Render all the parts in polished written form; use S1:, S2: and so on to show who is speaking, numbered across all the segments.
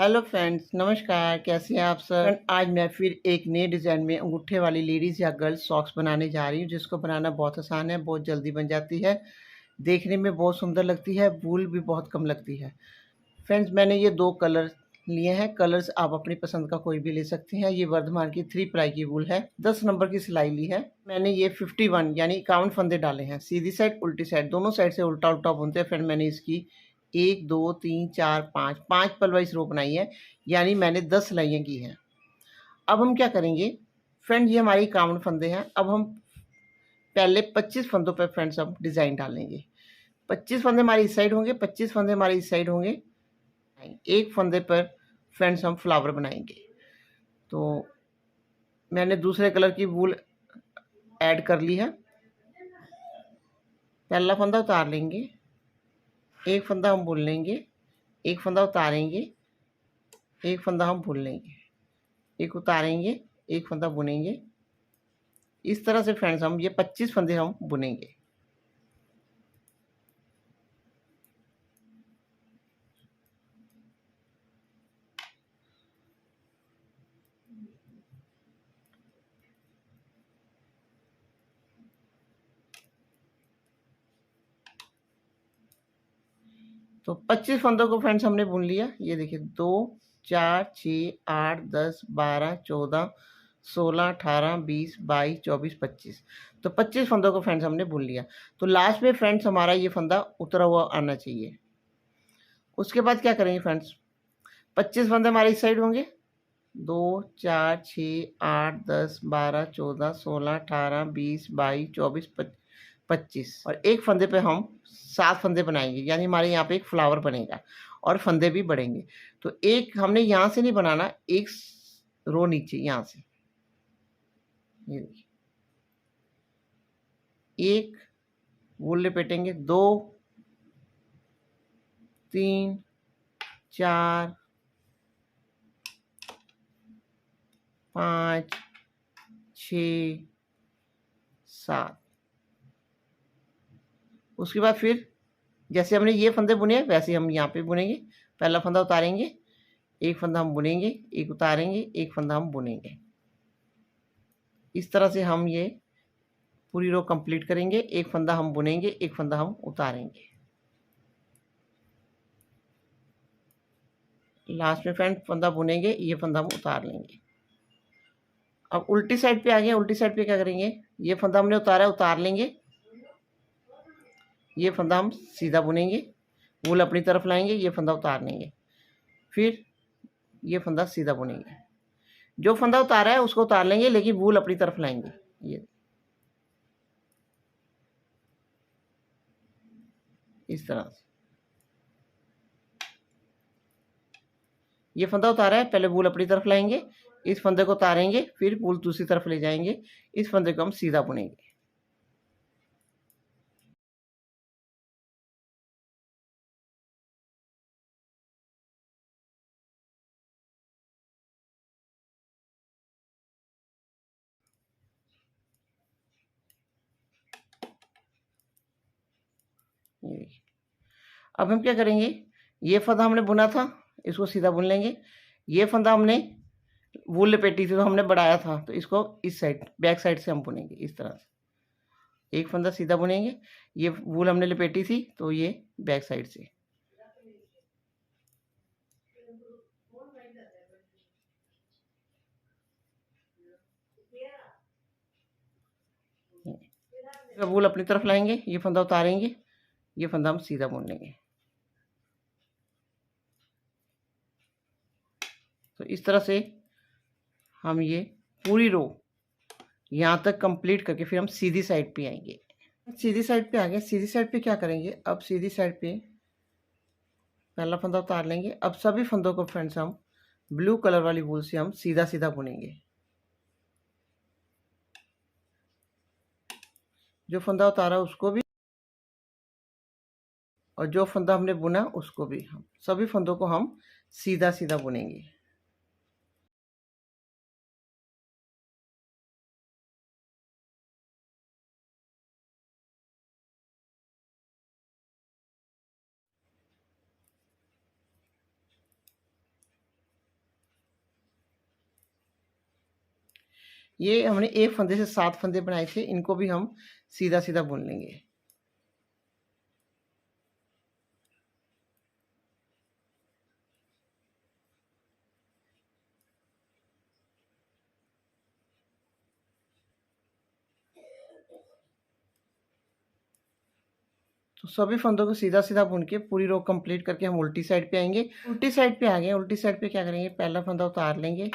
S1: Hello friends, नमस्कार। कैसे हैं आप सब? आज मैं फिर एक नए डिज़ाइन में अंगूठे वाली लेडीज़ या गर्ल्स सॉक्स बनाने जा रही हूँ, जिसको बनाना बहुत आसान है, बहुत जल्दी बन जाती है, देखने में बहुत सुंदर लगती है, वूल भी बहुत कम लगती है। फ्रेंड्स, मैंने ये 2 कलर लिए हैं। कलर्स आप अपनी पसंद का कोई भी ले सकते हैं। ये वर्धमान की 3 प्लाई की वूल है। 10 नंबर की सिलाई ली है। मैंने ये 51 यानी 51 फंदे डाले हैं। सीधी साइड, उल्टी साइड, दोनों साइड से उल्टा-उल्टा बुनते हैं। फिर मैंने इसकी 1, 2, 3, 4, 5 पलवाइज रो बनाई है, यानी मैंने 10 सिलाइयाँ की हैं। अब हम क्या करेंगे फ्रेंड्स, ये हमारी 51 फंदे हैं। अब हम पहले 25 फंदों पर फ्रेंड्स हम डिज़ाइन डालेंगे। 25 फंदे हमारी इस साइड होंगे, 25 फंदे हमारी इस साइड होंगे। एक फंदे पर फ्रेंड्स हम फ्लावर बनाएंगे। तो मैंने दूसरे कलर की वूल ऐड कर ली है। पहला फंदा उतार लेंगे, एक फंदा हम बुन लेंगे, एक फंदा उतारेंगे, एक फंदा हम बुन लेंगे, एक उतारेंगे, एक फंदा बुनेंगे। इस तरह से फ्रेंड्स हम ये 25 फंदे हम बुनेंगे। तो 25 फंदों को फ्रेंड्स हमने बुन लिया। ये देखिए 2, 4, 6, 8, 10, 12, 14, 16, 18, 20, 22, 24, 25। तो 25 फंदों को फ्रेंड्स हमने बुन लिया। तो लास्ट में फ्रेंड्स हमारा ये फंदा उतरा हुआ आना चाहिए। उसके बाद क्या करेंगे फ्रेंड्स, 25 फंदे हमारे इस साइड होंगे। 2, 4, 6, 8, 10, 12, 14, 16, 18, 20, 22, 24, 25 और एक फंदे पे हम 7 फंदे बनाएंगे, यानी हमारे यहाँ पे एक फ्लावर बनेगा और फंदे भी बढ़ेंगे। तो एक हमने यहाँ से नहीं बनाना, एक रो नीचे यहाँ से, ये देखिए, एक वूल लपेटेंगे, 2, 3, 4, 5, 6, 7। उसके बाद फिर जैसे हमने ये फंदे बुने हैं वैसे हम यहाँ पे बुनेंगे। पहला फंदा उतारेंगे, एक फंदा हम बुनेंगे, एक उतारेंगे, एक फंदा हम बुनेंगे। इस तरह से हम ये पूरी रो कंप्लीट करेंगे। एक फंदा हम बुनेंगे, एक फंदा हम उतारेंगे। लास्ट में फ्रेंड फंदा बुनेंगे, ये फंदा हम उतार लेंगे। अब उल्टी साइड पे आ गए। उल्टी साइड पे क्या करेंगे, ये फंदा हमने उतारा, उतार लेंगे, ये फंदा हम सीधा बुनेंगे, वूल अपनी तरफ लाएंगे, ये फंदा उतार लेंगे, फिर ये फंदा सीधा बुनेंगे। जो फंदा उतारा है उसको उतार लेंगे, लेकिन वूल अपनी तरफ लाएंगे। ये इस तरह से ये फंदा उतारा है, पहले वूल अपनी तरफ लाएंगे, इस फंदे को उतारेंगे, फिर वूल दूसरी तरफ ले जाएंगे, इस फंदे को हम सीधा बुनेंगे। ये देखिए। अब हम क्या करेंगे, ये फंदा हमने बुना था, इसको सीधा बुन लेंगे। ये फंदा हमने वूल लपेटी थी तो हमने बढ़ाया था, तो इसको इस साइड बैक साइड से हम बुनेंगे। इस तरह से एक फंदा सीधा बुनेंगे, ये वूल हमने लपेटी थी तो ये बैक साइड से। वूल अपनी तरफ लाएंगे, ये फंदा उतारेंगे, ये फंदा हम सीधा बुन लेंगे। तो इस तरह से हम ये पूरी रो यहाँ तक कंप्लीट करके फिर हम सीधी साइड पे आएंगे। सीधी साइड पे आ गए। सीधी साइड पे क्या करेंगे, अब सीधी साइड पे पहला फंदा उतार लेंगे। अब सभी फंदों को फ्रेंड्स हम ब्लू कलर वाली वूल से हम सीधा सीधा बुनेंगे। जो फंदा उतारा उसको भी और जो फंदा हमने बुना उसको भी, हम सभी फंदों को हम सीधा सीधा बुनेंगे। ये हमने एक फंदे से 7 फंदे बनाए थे, इनको भी हम सीधा सीधा बुन लेंगे। तो सभी फंदों को सीधा सीधा बुन के पूरी रो कंप्लीट करके हम उल्टी साइड पे आएंगे। उल्टी साइड पे आ गए, उल्टी साइड पे क्या करेंगे, पहला फंदा उतार लेंगे।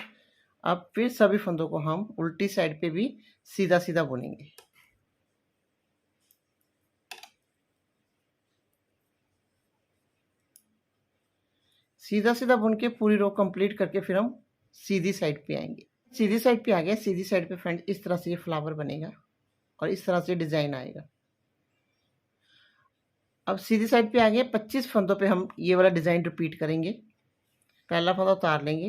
S1: अब फिर सभी फंदों को हम उल्टी साइड पे भी सीधा सीधा बुनेंगे। सीधा सीधा बुन के पूरी रो कंप्लीट करके फिर हम सीधी साइड पे आएंगे। सीधी साइड पे आ गए, सीधी साइड पे फ्रेंड इस तरह से ये फ्लावर बनेगा और इस तरह से डिजाइन आएगा। अब सीधी साइड पे आ गए, 25 फंदों पे हम ये वाला डिजाइन रिपीट करेंगे। पहला फंदा उतार लेंगे,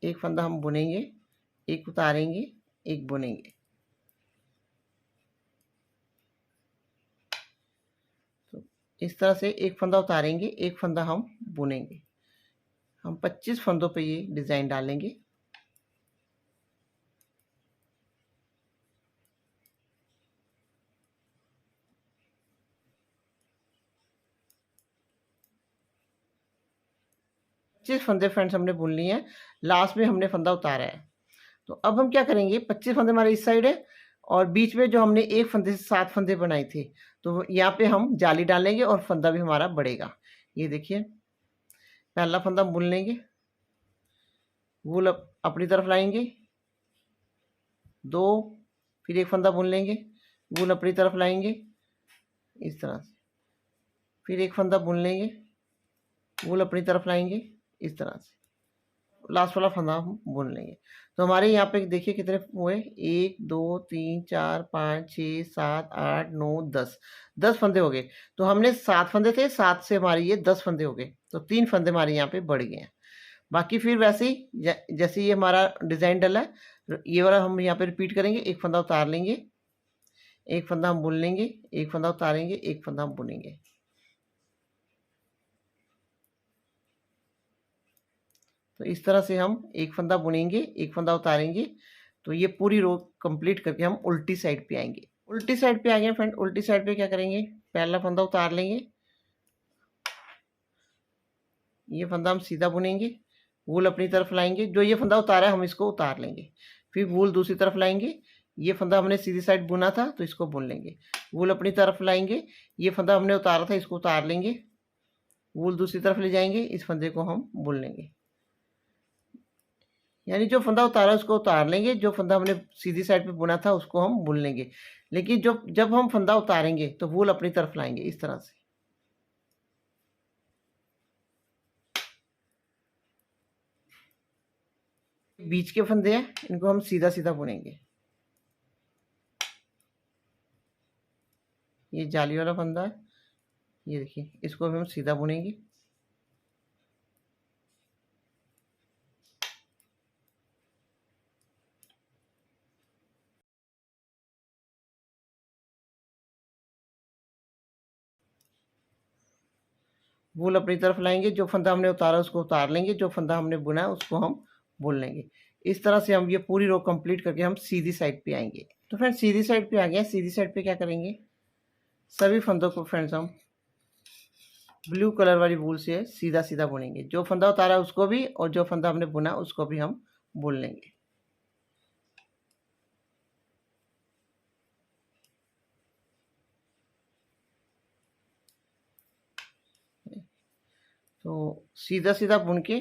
S1: एक फंदा हम बुनेंगे, एक उतारेंगे, एक बुनेंगे। तो इस तरह से एक फंदा उतारेंगे, एक फंदा हम बुनेंगे। हम 25 फंदों पे ये डिजाइन डालेंगे। पच्चीस फंदे फ्रेंड्स हमने बुन लिए हैं, लास्ट में हमने फंदा उतारा है। तो अब हम क्या करेंगे, 25 फंदे हमारे इस साइड है और बीच में जो हमने एक फंदे से 7 फंदे बनाए थे, तो यहाँ पे हम जाली डालेंगे और फंदा भी हमारा बढ़ेगा। ये देखिए, पहला फंदा हम बुन लेंगे, वूल अपनी तरफ लाएंगे, 2, फिर एक फंदा बुन लेंगे, वूल अपनी तरफ लाएंगे इस तरह से, फिर एक फंदा बुन लेंगे, वूल अपनी तरफ लाएंगे इस तरह से, लास्ट वाला फंदा हम बुन लेंगे। तो हमारे यहाँ पे देखिए कितने हुए, 1 2 3 4 5 6 7 8 9 10, 10 फंदे हो गए। तो हमने 7 फंदे थे, 7 से हमारे ये 10 फंदे हो गए, तो 3 फंदे हमारे यहाँ पे बढ़ गए हैं। बाकी फिर वैसे ही जैसे ये हमारा डिज़ाइन डला है, ये वाला हम यहाँ पे रिपीट करेंगे। एक फंदा उतार लेंगे, एक फंदा हम बुन लेंगे, एक फंदा उतारेंगे, एक फंदा हम बुनेंगे। तो इस तरह से हम एक फंदा बुनेंगे, एक फंदा उतारेंगे। तो ये पूरी रो कंप्लीट करके हम उल्टी साइड पे आएंगे। उल्टी साइड पे आ गए फ्रेंड, उल्टी साइड पे क्या करेंगे, पहला फंदा उतार लेंगे, ये फंदा हम सीधा बुनेंगे, वूल अपनी तरफ लाएंगे, जो ये फंदा उतारा है हम इसको उतार लेंगे, फिर वूल दूसरी तरफ लाएंगे, ये फंदा हमने सीधी साइड बुना था तो इसको बुन लेंगे, वूल अपनी तरफ लाएंगे, ये फंदा हमने उतारा था इसको उतार लेंगे, वूल दूसरी तरफ ले जाएंगे, इस फंदे को हम बुन लेंगे। यानी जो फंदा उतारा उसको उतार लेंगे, जो फंदा हमने सीधी साइड पे बुना था उसको हम बुन लेंगे। लेकिन जब हम फंदा उतारेंगे तो वूल अपनी तरफ लाएंगे इस तरह से। बीच के फंदे हैं, इनको हम सीधा सीधा बुनेंगे। ये जाली वाला फंदा है, ये देखिए, इसको भी हम सीधा बुनेंगे। वूल अपनी तरफ लाएंगे, जो फंदा हमने उतारा उसको उतार लेंगे, जो फंदा हमने बुना उसको हम बुन लेंगे। इस तरह से हम ये पूरी रो कंप्लीट करके हम सीधी साइड पे आएंगे। तो फ्रेंड्स सीधी साइड पे आ गया, सीधी साइड पे क्या करेंगे, सभी फंदों को फ्रेंड्स हम ब्लू कलर वाली वूल से सीधा सीधा बुनेंगे। जो फंदा उतारा उसको भी और जो फंदा हमने बुना उसको भी हम बुन लेंगे। तो सीधा सीधा बुन के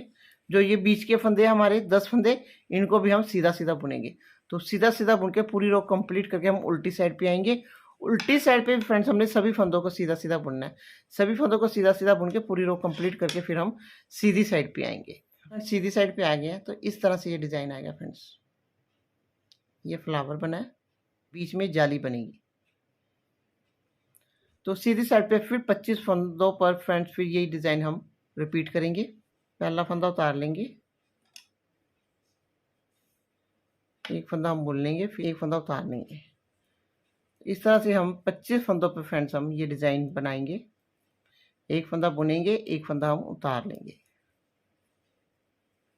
S1: जो ये बीच के फंदे हैं हमारे 10 फंदे, इनको भी हम सीधा सीधा बुनेंगे। तो सीधा सीधा बुन के पूरी रो कंप्लीट करके हम उल्टी साइड पे आएंगे। उल्टी साइड पे फ्रेंड्स हमने सभी फंदों को सीधा सीधा बुनना है। सभी फंदों को सीधा सीधा बुन के पूरी रो कंप्लीट करके फिर हम सीधी साइड पे आएंगे। सीधी साइड पे आ गए हैं तो इस तरह से ये डिज़ाइन आएगा फ्रेंड्स। ये फ्लावर बना है, बीच में जाली बनेगी। तो सीधी साइड पे फिर 25 फंदों पर फ्रेंड्स फिर यही डिज़ाइन हम रिपीट करेंगे। पहला फंदा उतार लेंगे, एक फंदा हम बुन लेंगे, फिर एक फंदा उतार लेंगे। इस तरह से हम 25 फंदों पे फ्रेंड्स हम ये डिज़ाइन बनाएंगे। एक फंदा बुनेंगे, एक फंदा हम उतार लेंगे।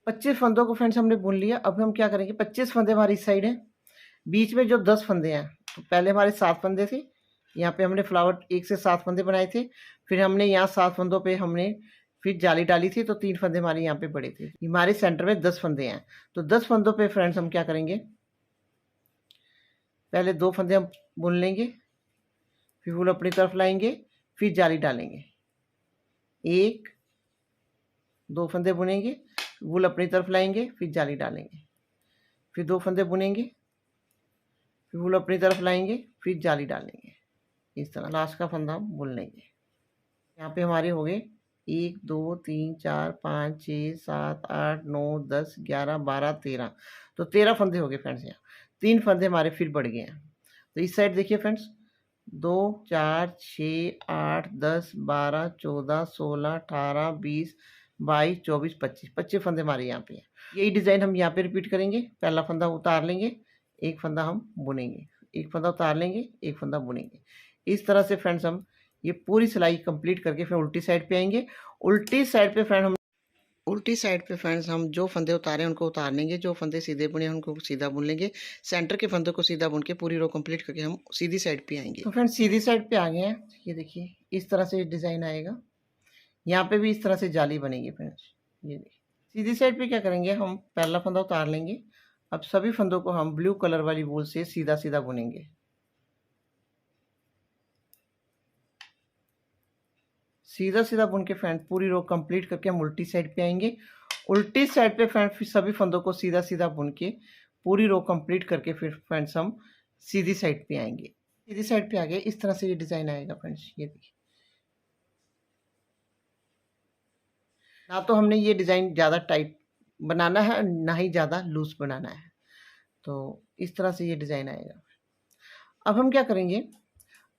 S1: 25 फंदों को फ्रेंड्स हमने बुन लिया। अब हम क्या करेंगे, 25 फंदे हमारी इस साइड हैं, बीच में जो 10 फंदे हैं, तो पहले हमारे 7 फंदे थे, यहाँ पे हमने फ्लावर 1 से 7 फंदे बनाए थे, फिर हमने यहाँ 7 फंदों पे हमने फिर जाली डाली थी, तो 3 फंदे हमारे यहाँ पे बड़े थे। हमारे सेंटर में 10 फंदे हैं, तो 10 फंदों पे फ्रेंड्स हम क्या करेंगे, पहले 2 फंदे हम बुन लेंगे, फिर फूल अपनी तरफ लाएंगे, फिर जाली डालेंगे, 1 2 फंदे बुनेंगे, वूल अपनी तरफ लाएंगे, फिर जाली डालेंगे, फिर 2 फंदे बुनेंगे, फिर वूल अपनी तरफ लाएंगे, फिर जाली डालेंगे। इस तरह लास्ट का फंदा हम बुन लेंगे। यहाँ पे हमारे हो गए 1 2 3 4 5 6 7 8 9 10 11 12 13, तो 13 फंदे हो गए फ्रेंड्स। यहाँ 3 फंदे हमारे फिर बढ़ गए हैं। तो इस साइड देखिए फ्रेंड्स, 2 4 6 8 10 12 14 16 18 20 22 24 25 फंदे हमारे यहाँ पे हैं। यही डिज़ाइन हम यहाँ पे रिपीट करेंगे। पहला फंदा उतार लेंगे, एक फंदा हम बुनेंगे, एक फंदा उतार लेंगे, एक फंदा बुनेंगे। इस तरह से फ्रेंड्स हम ये पूरी सिलाई कंप्लीट करके फिर उल्टी साइड पे आएंगे। उल्टी साइड पे फ्रेंड्स हम जो फंदे उतारे उनको उतार लेंगे, जो फंदे सीधे बुने उनको सीधा बुन लेंगे, सेंटर के फंदों को सीधा बुन के पूरी रो कंप्लीट करके हम सीधी साइड पे आएंगे। तो फ्रेंड्स सीधी साइड पे आ गए हैं, ये देखिए इस तरह से डिज़ाइन आएगा। यहाँ पे भी इस तरह से जाली बनेगी फ्रेंड्स। ये देखिए सीधी साइड पे क्या करेंगे, हम पहला फंदा उतार लेंगे। अब सभी फंदों को हम ब्लू कलर वाली वूल से सीधा सीधा बुनेंगे। सीधा सीधा बुन के फ्रेंड पूरी रो कंप्लीट करके हम उल्टी साइड पे आएंगे। उल्टी साइड पे फ्रेंड फिर सभी फंदों को सीधा सीधा बुन के पूरी रो कंप्लीट करके फिर फ्रेंड्स हम सीधी साइड पे आएंगे। सीधी साइड पे आ गए, इस तरह से ये डिज़ाइन आएगा फ्रेंड्स। ये देखिए, ना तो हमने ये डिज़ाइन ज़्यादा टाइट बनाना है, ना ही ज़्यादा लूज बनाना है। तो इस तरह से ये डिज़ाइन आएगा। अब हम क्या करेंगे,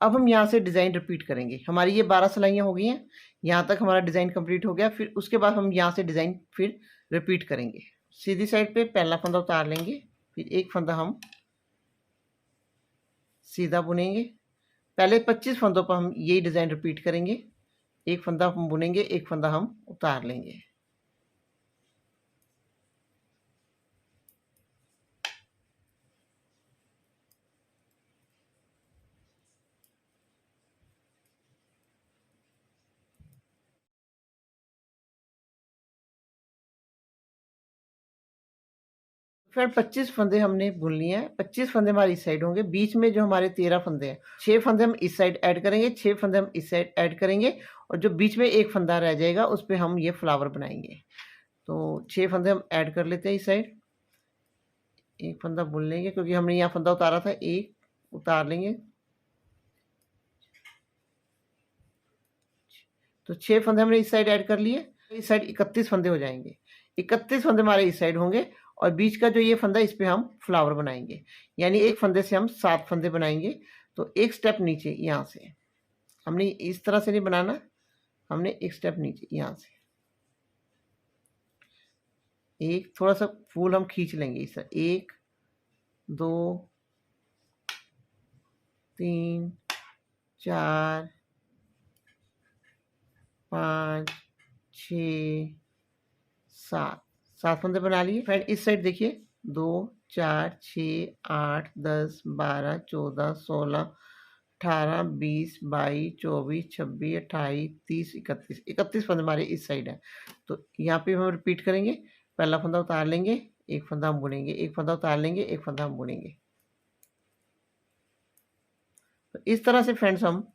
S1: अब हम यहाँ से डिज़ाइन रिपीट करेंगे। हमारी ये 12 सिलाइयाँ हो गई हैं, यहाँ तक हमारा डिज़ाइन कंप्लीट हो गया। फिर उसके बाद हम यहाँ से डिज़ाइन फिर रिपीट करेंगे। सीधी साइड पे पहला फंदा उतार लेंगे, फिर एक फंदा हम सीधा बुनेंगे। पहले 25 फंदों पर हम यही डिज़ाइन रिपीट करेंगे। एक फंदा हम बुनेंगे, एक फंदा हम उतार लेंगे। फिर 25 फंदे हमने बुन लिए हैं। 25 फंदे हमारी इस साइड होंगे। बीच में जो हमारे 13 फंदे हैं, 6 फंदे हम इस साइड ऐड करेंगे, 6 फंदे हम इस साइड ऐड करेंगे, और जो बीच में एक फंदा रह जाएगा उस पर हम ये फ्लावर बनाएंगे। तो 6 फंदे हम ऐड कर लेते हैं इस साइड। एक फंदा बुन लेंगे क्योंकि हमने यहाँ फंदा उतारा था, एक उतार लेंगे। तो 6 फंदे हमने इस साइड ऐड कर लिए। इस साइड 31 फंदे हो जाएंगे। 31 फंदे हमारे इस साइड होंगे, और बीच का जो ये फंदा इस पे हम फ्लावर बनाएंगे। यानी एक फंदे से हम 7 फंदे बनाएंगे। तो एक स्टेप नीचे यहाँ से हमने इस तरह से नहीं बनाना, हमने एक स्टेप नीचे यहाँ से एक थोड़ा सा फूल हम खींच लेंगे इस तरह। 1 2 3 4 5 6 7 फंदे बना लिए। फ्रेंड इस साइड देखिए, 2 4 6 8 10 12 14 16 18 20 22 24 26 28 30 31 फंदे हमारे इस साइड है। तो यहाँ पे हम रिपीट करेंगे। पहला फंदा उतार लेंगे, एक फंदा हम बुनेंगे, एक फंदा उतार लेंगे, एक फंदा हम बुनेंगे। तो इस तरह से फ्रेंड्स हम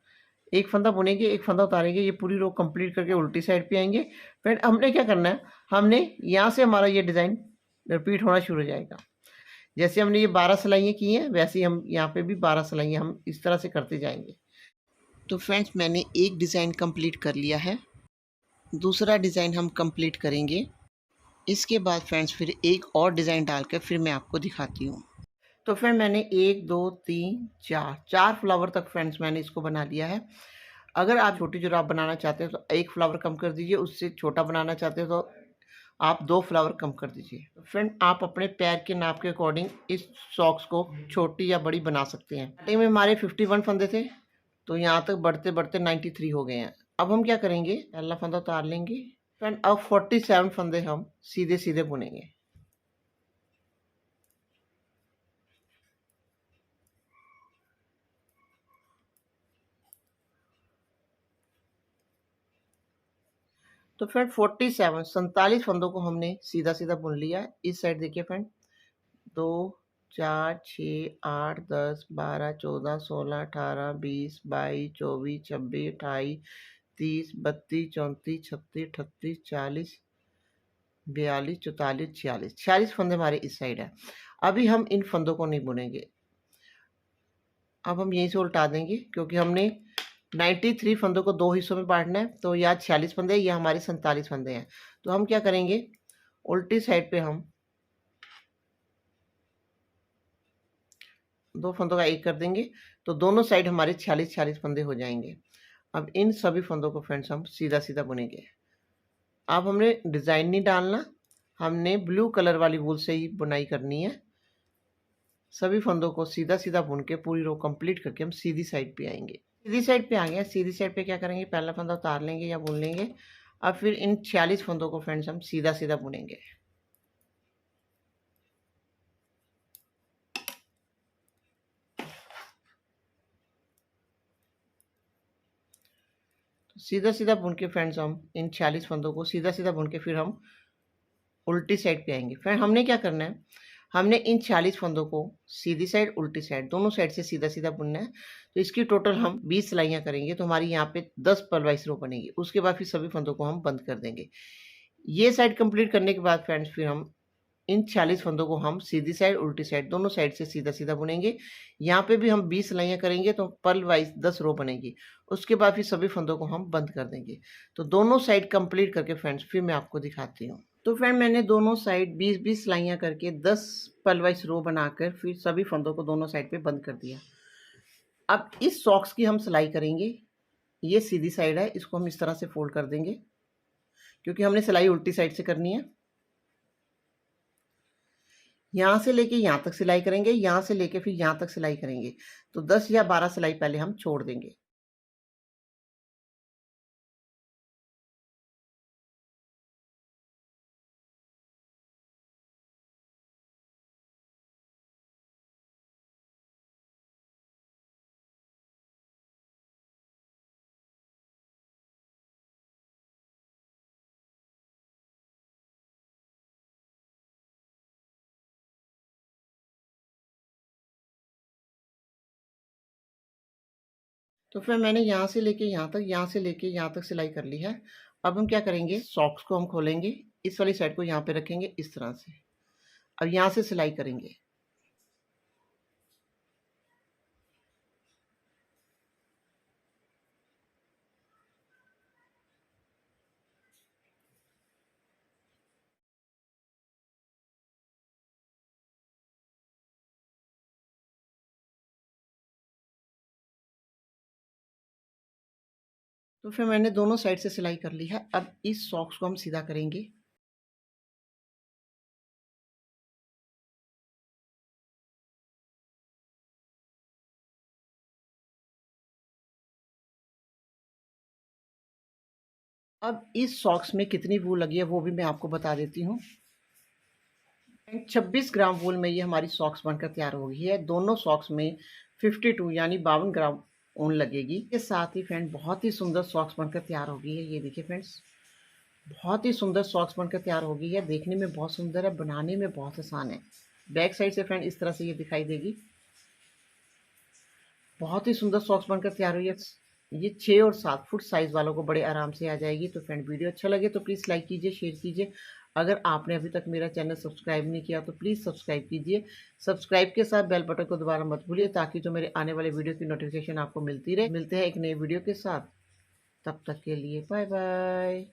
S1: एक फंदा बुनेंगे, एक फंदा उतारेंगे, ये पूरी रो कंप्लीट करके उल्टी साइड पे आएंगे। फ्रेंड हमने क्या करना है, हमने यहाँ से हमारा ये डिज़ाइन रिपीट होना शुरू हो जाएगा। जैसे हमने ये 12 सिलाइयाँ की हैं, वैसे ही हम यहाँ पे भी 12 सिलाइयाँ हम इस तरह से करते जाएंगे। तो फ्रेंड्स मैंने एक डिज़ाइन कंप्लीट कर लिया है, दूसरा डिज़ाइन हम कंप्लीट करेंगे। इसके बाद फ्रेंड्स फिर एक और डिज़ाइन डालकर फिर मैं आपको दिखाती हूँ। तो फ्रेंड मैंने 1 2 3 4 फ्लावर तक फ्रेंड्स मैंने इसको बना लिया है। अगर आप छोटी जुराब बनाना चाहते हैं तो एक फ्लावर कम कर दीजिए, उससे छोटा बनाना चाहते हैं तो आप 2 फ्लावर कम कर दीजिए। फ्रेंड आप अपने पैर के नाप के अकॉर्डिंग इस सॉक्स को छोटी या बड़ी बना सकते हैं। स्टार्टिंग में हमारे 51 फंदे थे, तो यहाँ तक बढ़ते बढ़ते 93 हो गए हैं। अब हम क्या करेंगे, पहला फंदा उतार लेंगे, फ्रेंड अब 47 फंदे हम सीधे सीधे बुनेंगे। तो फ्रेंड 47 फंदों को हमने सीधा सीधा बुन लिया। इस साइड देखिए फ्रेंड, 2 4 6 8 10 12 14 16 18 20 22 24 26 28 30 32 34 36 38 40 42 44 46 फंदे हमारे इस साइड है। अभी हम इन फंदों को नहीं बुनेंगे, अब हम यहीं से उल्टा देंगे क्योंकि हमने 93 फंदों को 2 हिस्सों में बांटना है। तो यहाँ 46 फंदे, ये हमारे 47 फंदे हैं। तो हम क्या करेंगे, उल्टी साइड पे हम 2 फंदों का एक कर देंगे, तो दोनों साइड हमारे 46 फंदे हो जाएंगे। अब इन सभी फंदों को फ्रेंड्स हम सीधा सीधा बुनेंगे। अब हमने डिज़ाइन नहीं डालना, हमने ब्लू कलर वाली वूल से ही बुनाई करनी है। सभी फंदों को सीधा सीधा बुन के पूरी रो कंप्लीट करके हम सीधी साइड पे आएंगे। सीधी साइड पे आ गया, सीधी साइड पे क्या करेंगे, पहला फंदा उतार लेंगे या बुन लेंगे। अब फिर इन 46 फंदों को फ्रेंड्स हम सीधा सीधा बुनेंगे। सीधा सीधा बुन के फ्रेंड्स हम इन 46 फंदों को सीधा सीधा बुन के फिर हम उल्टी साइड पे आएंगे। फ्रेंड हमने क्या करना है, हमने इन 46 फंदों को सीधी साइड उल्टी साइड दोनों साइड से सीधा सीधा बुनना है। तो इसकी टोटल हम 20 सिलाइयाँ करेंगे, तो हमारी यहाँ पे 10 पलवाइस रो बनेगी। उसके बाद फिर सभी फंदों को हम बंद कर देंगे। ये साइड कंप्लीट करने के बाद फ्रेंड्स फिर हम इन 40 फंदों को हम सीधी साइड उल्टी साइड दोनों साइड से सीधा सीधा बुनेंगे। यहाँ पे भी हम 20 सिलाइयाँ करेंगे, तो पल वाइज 10 रो बनेगी। उसके बाद फिर सभी फंदों को हम बंद कर देंगे। तो दोनों साइड कंप्लीट करके फ्रेंड्स फिर मैं आपको दिखाती हूँ। तो फ्रेंड मैंने दोनों साइड 20-20 सिलाइयाँ करके 10 पल वाइज रो बनाकर फिर सभी फंदों को दोनों साइड पे बंद कर दिया। अब इस सॉक्स की हम सिलाई करेंगे। ये सीधी साइड है, इसको हम इस तरह से फोल्ड कर देंगे क्योंकि हमने सिलाई उल्टी साइड से करनी है। यहाँ से लेके यहाँ तक सिलाई करेंगे, यहाँ से लेके फिर यहाँ तक सिलाई करेंगे। तो 10 या 12 सिलाई पहले हम छोड़ देंगे। तो फिर मैंने यहाँ से लेके यहाँ तक, यहाँ से लेके यहाँ तक सिलाई कर ली है। अब हम क्या करेंगे, सॉक्स को हम खोलेंगे, इस वाली साइड को यहाँ पे रखेंगे इस तरह से। अब यहाँ से सिलाई करेंगे। तो फिर मैंने दोनों साइड से सिलाई कर ली है। अब इस सॉक्स को हम सीधा करेंगे। अब इस सॉक्स में कितनी वूल लगी है वो भी मैं आपको बता देती हूँ। 26 ग्राम वूल में ये हमारी सॉक्स बनकर तैयार हो गई है। दोनों सॉक्स में 52 यानी 52 ग्राम ऊन लगेगी। इसके साथ ही फ्रेंड बहुत ही सुंदर सॉक्स बनकर तैयार हो गई है। ये देखिए फ्रेंड्स, बहुत ही सुंदर सॉक्स बनकर तैयार हो गई है। देखने में बहुत सुंदर है, बनाने में बहुत आसान है। बैक साइड से फ्रेंड इस तरह से ये दिखाई देगी। बहुत ही सुंदर सॉक्स बनकर तैयार हुई है। ये 6 और 7 फुट साइज़ वालों को बड़े आराम से आ जाएगी। तो फ्रेंड वीडियो अच्छा लगे तो प्लीज़ लाइक कीजिए, शेयर कीजिए। अगर आपने अभी तक मेरा चैनल सब्सक्राइब नहीं किया तो प्लीज़ सब्सक्राइब कीजिए। सब्सक्राइब के साथ बेल बटन को दोबारा मत भूलिए ताकि जो मेरे आने वाले वीडियो की नोटिफिकेशन आपको मिलती रहे। मिलते हैं एक नए वीडियो के साथ, तब तक के लिए बाय बाय।